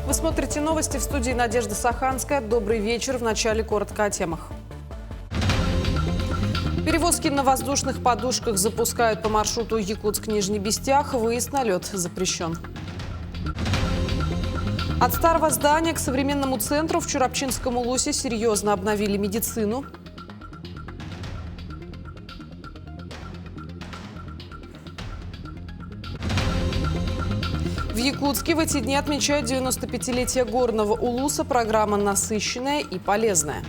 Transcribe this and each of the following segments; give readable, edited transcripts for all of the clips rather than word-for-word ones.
Вы смотрите новости, в студии Надежда Саханская. Добрый вечер. В начале коротко о темах. Перевозки на воздушных подушках запускают по маршруту Якутск-Нижний Бестях. Выезд на лед запрещен. От старого здания к современному центру в Чурапчинском улусе серьезно обновили медицину. В Якутске в эти дни отмечают 95-летие горного улуса. Программа насыщенная и полезная.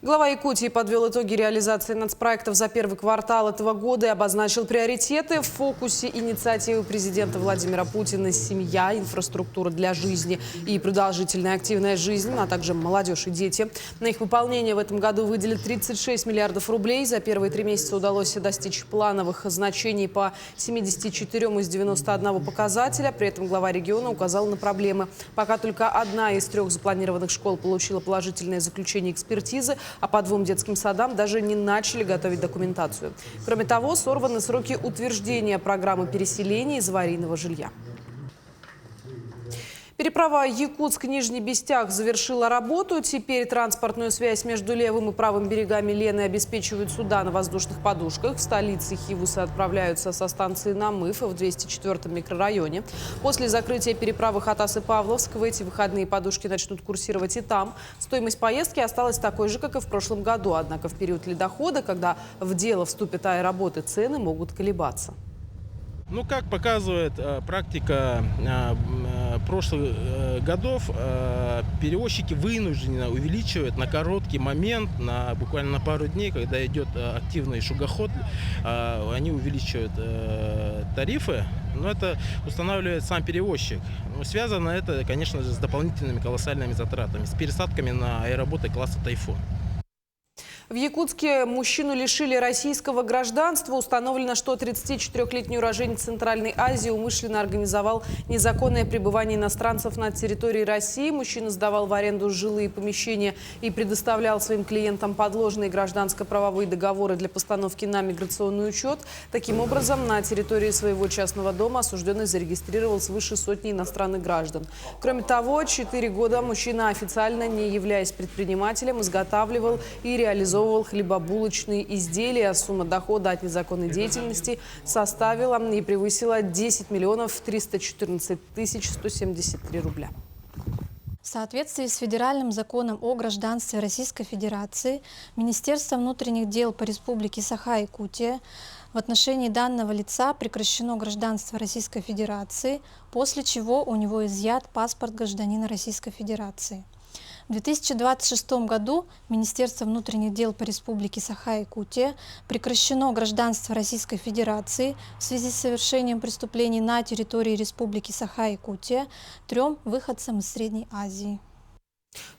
Глава Якутии подвел итоги реализации нацпроектов за первый квартал этого года и обозначил приоритеты. В фокусе инициативы президента Владимира Путина «Семья, инфраструктура для жизни» и продолжительная активная жизнь, а также молодежь и дети. На их выполнение в этом году выделили 36 миллиардов рублей. За первые 3 месяца удалось достичь плановых значений по 74 из 91 показателя. При этом глава региона указал на проблемы. Пока только одна из 3 запланированных школ получила положительное заключение экспертизы, а по 2 детским садам даже не начали готовить документацию. Кроме того, сорваны сроки утверждения программы переселения из аварийного жилья. Переправа Якутск-Нижний Бестях завершила работу. Теперь транспортную связь между левым и правым берегами Лены обеспечивают суда на воздушных подушках. В столице Хивуса отправляются со станции Намыв в 204-м микрорайоне. После закрытия переправы Хатас и Павловск в эти выходные подушки начнут курсировать и там. Стоимость поездки осталась такой же, как и в прошлом году. Однако в период ледохода, когда в дело вступят аэроботы, цены могут колебаться. Ну, как показывает практика прошлых годов, перевозчики вынуждены увеличивать на короткий момент, буквально на пару дней, когда идет активный шугоход, они увеличивают тарифы, но это устанавливает сам перевозчик. Но связано это, конечно же, с дополнительными колоссальными затратами, с пересадками на аэроботы класса «Тайфун». В Якутске мужчину лишили российского гражданства. Установлено, что 34-летний уроженец Центральной Азии умышленно организовал незаконное пребывание иностранцев на территории России. Мужчина сдавал в аренду жилые помещения и предоставлял своим клиентам подложные гражданско-правовые договоры для постановки на миграционный учет. Таким образом, на территории своего частного дома осужденный зарегистрировал свыше сотни иностранных граждан. Кроме того, 4 года мужчина, официально не являясь предпринимателем, изготавливал и реализовывал хлебобулочные изделия. Сумма дохода от незаконной деятельности составила и превысила 10 миллионов 314 тысяч 173 рубля. В соответствии с федеральным законом о гражданстве Российской Федерации, Министерство внутренних дел по Республике Саха-Якутия в отношении данного лица прекращено гражданство Российской Федерации, после чего у него изъят паспорт гражданина Российской Федерации. В 2026 году Министерство внутренних дел по Республике Саха-Якутия прекращено гражданство Российской Федерации в связи с совершением преступлений на территории Республики Саха-Якутия 3 выходцам из Средней Азии.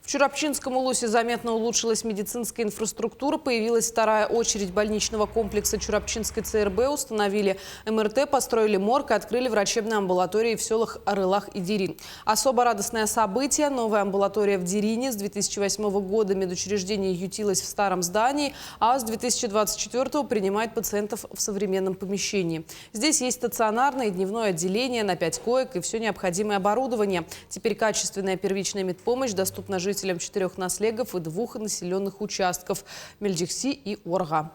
В Чурапчинском улусе заметно улучшилась медицинская инфраструктура. Появилась вторая очередь больничного комплекса Чурапчинской ЦРБ. Установили МРТ, построили морг и открыли врачебные амбулатории в селах Арылах и Дерин. Особо радостное событие – новая амбулатория в Дерине. С 2008 года медучреждение ютилось в старом здании, а с 2024 принимает пациентов в современном помещении. Здесь есть стационарное и дневное отделение на 5 коек и все необходимое оборудование. Теперь качественная первичная медпомощь доступна жителям 4 наслегов и 2 населенных участков – Мельдикси и Орга.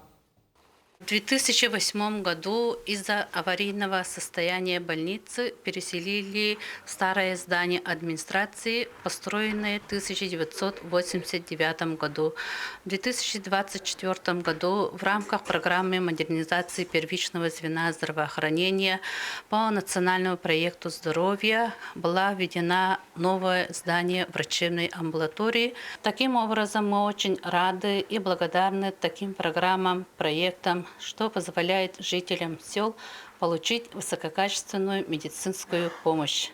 В 2008 году из-за аварийного состояния больницы переселили в старое здание администрации, построенное в 1989 году. В 2024 году в рамках программы модернизации первичного звена здравоохранения по национальному проекту здоровья была введена новое здание врачебной амбулатории. Таким образом, мы очень рады и благодарны таким программам, проектам, что позволяет жителям сел получить высококачественную медицинскую помощь.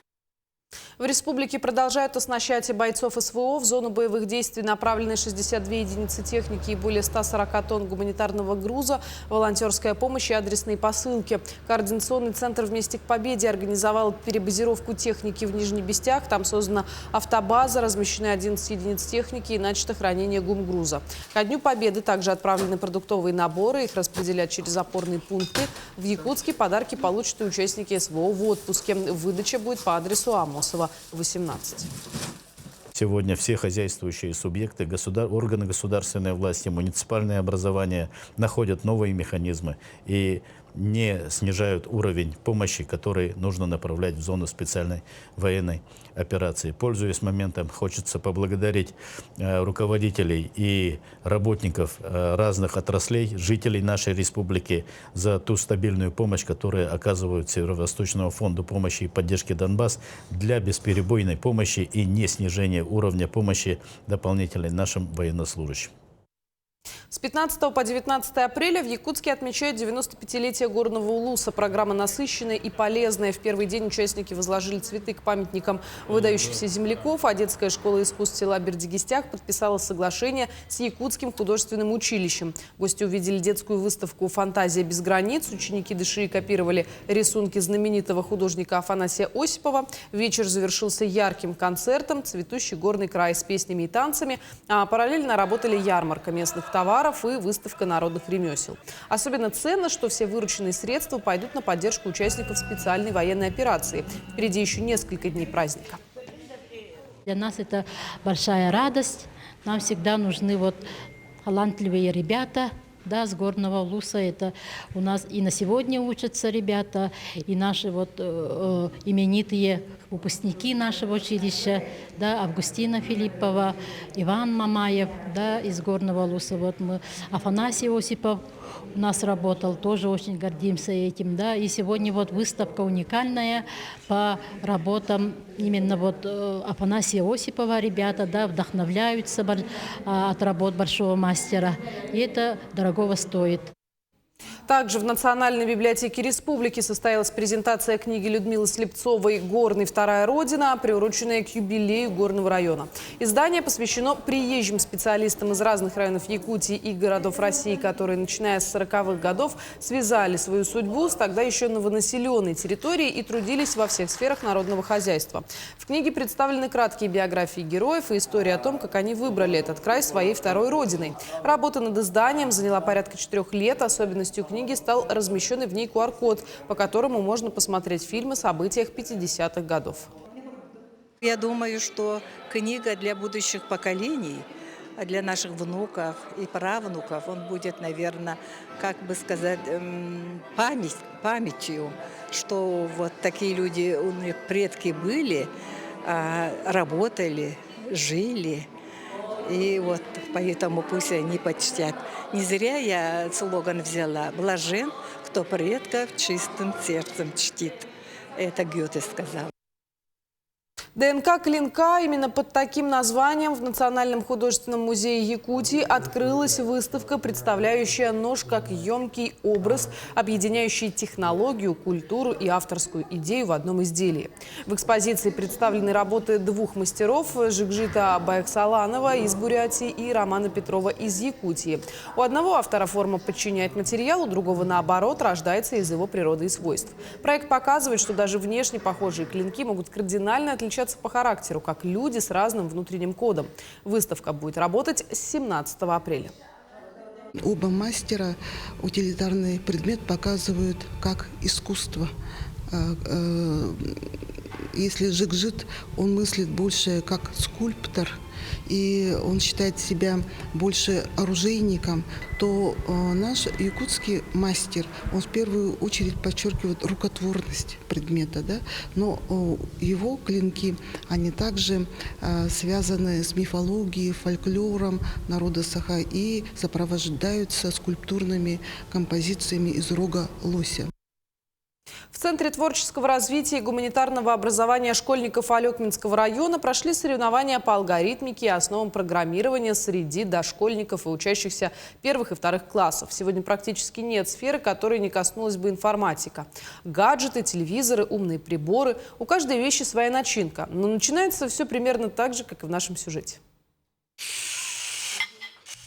В республике продолжают оснащать бойцов СВО. В зону боевых действий направлены 62 единицы техники и более 140 тонн гуманитарного груза, волонтерская помощь и адресные посылки. Координационный центр «Вместе к победе» организовал перебазировку техники в Нижний Бестях. Там создана автобаза, размещены 11 единиц техники и начато хранение гумгруза. Ко Дню Победы также отправлены продуктовые наборы. Их распределят через опорные пункты. В Якутске подарки получат и участники СВО в отпуске. Выдача будет по адресу Амосова, 18. Сегодня все хозяйствующие субъекты, органы государственной власти, муниципальные образования находят новые механизмы и не снижают уровень помощи, который нужно направлять в зону специальной военной операции. Пользуясь моментом, хочется поблагодарить руководителей и работников разных отраслей, жителей нашей республики за ту стабильную помощь, которую оказывают Северо-Восточному фонду помощи и поддержки Донбасс для бесперебойной помощи и не снижения уровня помощи дополнительной нашим военнослужащим. С 15 по 19 апреля в Якутске отмечают 95-летие горного улуса. Программа насыщенная и полезная. В первый день участники возложили цветы к памятникам выдающихся земляков, а детская школа искусств села Бердигистяк подписала соглашение с Якутским художественным училищем. Гости увидели детскую выставку «Фантазия без границ». Ученики ДШИ копировали рисунки знаменитого художника Афанасия Осипова. Вечер завершился ярким концертом «Цветущий горный край» с песнями и танцами. А параллельно работали ярмарка местных товаров и выставка народных ремесел. Особенно ценно, что все вырученные средства пойдут на поддержку участников специальной военной операции. Впереди еще несколько дней праздника. Для нас это большая радость. Нам всегда нужны талантливые ребята. Да, с горного улуса. Это у нас и на сегодня учатся ребята, и наши именитые выпускники нашего училища, да, Августина Филиппова, Иван Мамаев, да, из горного улуса. Афанасий Осипов у нас работал, тоже очень гордимся этим, да. И сегодня выставка уникальная по работам именно Афанасия Осипова. Ребята, да, вдохновляются от работ большого мастера. И это дорогого стоит. Также в Национальной библиотеке республики состоялась презентация книги Людмилы Слепцовой «Горный. Вторая Родина», приуроченная к юбилею Горного района. Издание посвящено приезжим специалистам из разных районов Якутии и городов России, которые, начиная с 40-х годов, связали свою судьбу с тогда еще новонаселенной территорией и трудились во всех сферах народного хозяйства. В книге представлены краткие биографии героев и истории о том, как они выбрали этот край своей второй родиной. Работа над изданием заняла порядка 4 лет. Особенностью книги стал размещенный в ней QR-код, по которому можно посмотреть фильмы о событиях 50-х годов. Я думаю, что книга для будущих поколений, для наших внуков и правнуков, он будет, наверное, как бы сказать, памятью, что такие люди, у них предки были, работали, жили. И поэтому пусть они почтят. Не зря я слоган взяла: «Блажен, кто предков чистым сердцем чтит». Это Гёте сказал. ДНК клинка. Именно под таким названием в Национальном художественном музее Якутии открылась выставка, представляющая нож как емкий образ, объединяющий технологию, культуру и авторскую идею в одном изделии. В экспозиции представлены работы двух мастеров – Жикжита Байксаланова из Бурятии и Романа Петрова из Якутии. У одного автора форма подчиняет материалу, у другого, наоборот, рождается из его природы и свойств. Проект показывает, что даже внешне похожие клинки могут кардинально отличаться по характеру, как люди с разным внутренним кодом. Выставка будет работать с 17 апреля. Оба мастера утилитарный предмет показывают как искусство. Если Жикжит, он мыслит больше как скульптор, и он считает себя больше оружейником, то наш якутский мастер, он в первую очередь подчеркивает рукотворность предмета, да? Но его клинки, они также связаны с мифологией, фольклором народа Саха и сопровождаются скульптурными композициями из рога лося. В В Центре творческого развития и гуманитарного образования школьников Алекминского района прошли соревнования по алгоритмике и основам программирования среди дошкольников и учащихся первых и вторых классов. Сегодня практически нет сферы, которой не коснулась бы информатика. Гаджеты, телевизоры, умные приборы. У каждой вещи своя начинка. Но начинается все примерно так же, как и в нашем сюжете.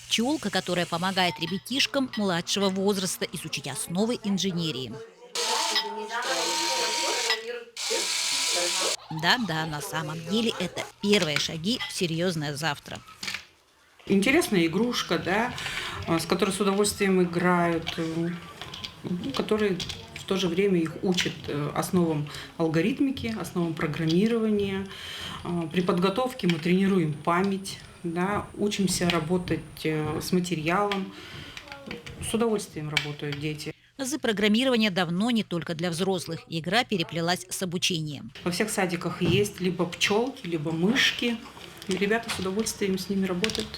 Пчелка, которая помогает ребятишкам младшего возраста изучить основы инженерии. Да-да, на самом деле это первые шаги в серьезное завтра. Интересная игрушка, да, с которой с удовольствием играют, которые в то же время их учат основам алгоритмики, основам программирования. При подготовке мы тренируем память, да, учимся работать с материалом. С удовольствием работают дети. Азы программирования давно не только для взрослых. Игра переплелась с обучением. Во всех садиках есть либо пчелки, либо мышки. И ребята с удовольствием с ними работают.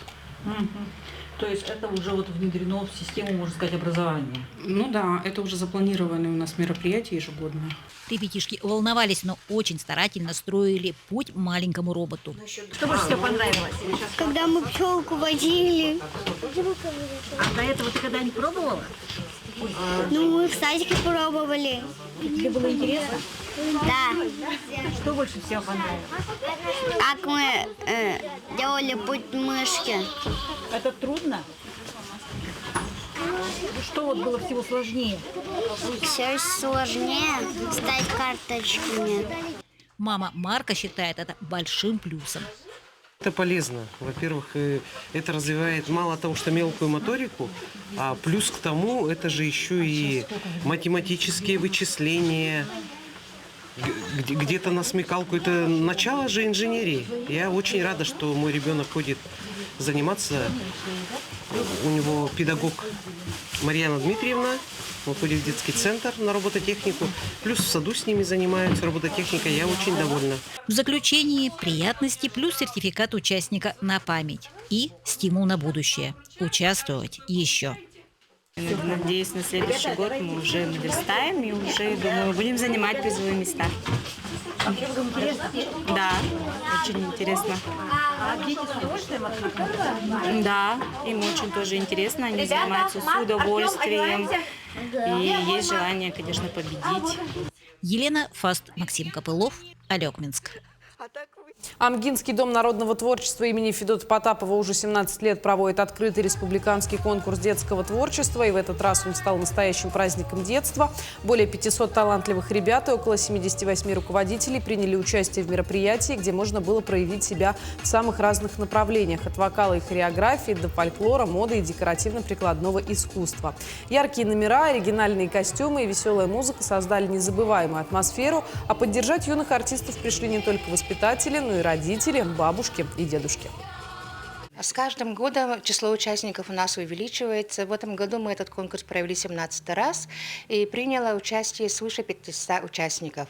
То есть это уже вот внедрено в систему, можно сказать, образования? Ну да, это уже запланированное у нас мероприятие ежегодное. Ребятишки волновались, но очень старательно строили путь маленькому роботу. Что больше всего понравилось? Когда мы пчелку водили. А до этого ты когда-нибудь пробовала? Ну, мы в садике пробовали. Тебе было интересно? Да. Что больше всего понравилось? Как мы делали путь мышки. Это трудно? Что вот было всего сложнее? Все сложнее ставить карточками. Мама Марка считает это большим плюсом. Это полезно. Во-первых, это развивает мало того, что мелкую моторику, а плюс к тому, это же еще и математические вычисления. Где-то на смекалку. Это начало же инженерии. Я очень рада, что мой ребенок ходит заниматься. У него педагог Марьяна Дмитриевна. Он ходит в детский центр на робототехнику. Плюс в саду с ними занимаются робототехникой. Я очень довольна. В заключении приятности плюс сертификат участника на память. И стимул на будущее. Участвовать еще. Надеюсь, на следующий год мы уже наверстаем и уже, думаю, будем занимать призовые места. Да, очень интересно. А дети с удовольствием откликаются? Да, им очень тоже интересно, они занимаются с удовольствием. И есть желание, конечно, победить. Елена Фаст, Максим Копылов, Алекминск. Амгинский дом народного творчества имени Федота Потапова уже 17 лет проводит открытый республиканский конкурс детского творчества. И в этот раз он стал настоящим праздником детства. Более 500 талантливых ребят и около 78 руководителей приняли участие в мероприятии, где можно было проявить себя в самых разных направлениях. От вокала и хореографии до фольклора, моды и декоративно-прикладного искусства. Яркие номера, оригинальные костюмы и веселая музыка создали незабываемую атмосферу. А поддержать юных артистов пришли не только воспитатели, но и родители, бабушки и дедушки. С каждым годом число участников у нас увеличивается. В этом году мы этот конкурс провели 17 раз и приняло участие свыше 500 участников.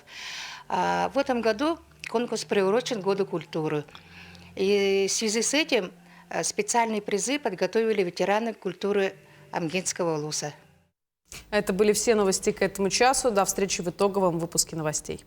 В этом году конкурс приурочен к Году культуры. И в связи с этим специальные призы подготовили ветераны культуры Амгинского улуса. Это были все новости к этому часу. До встречи в итоговом выпуске новостей.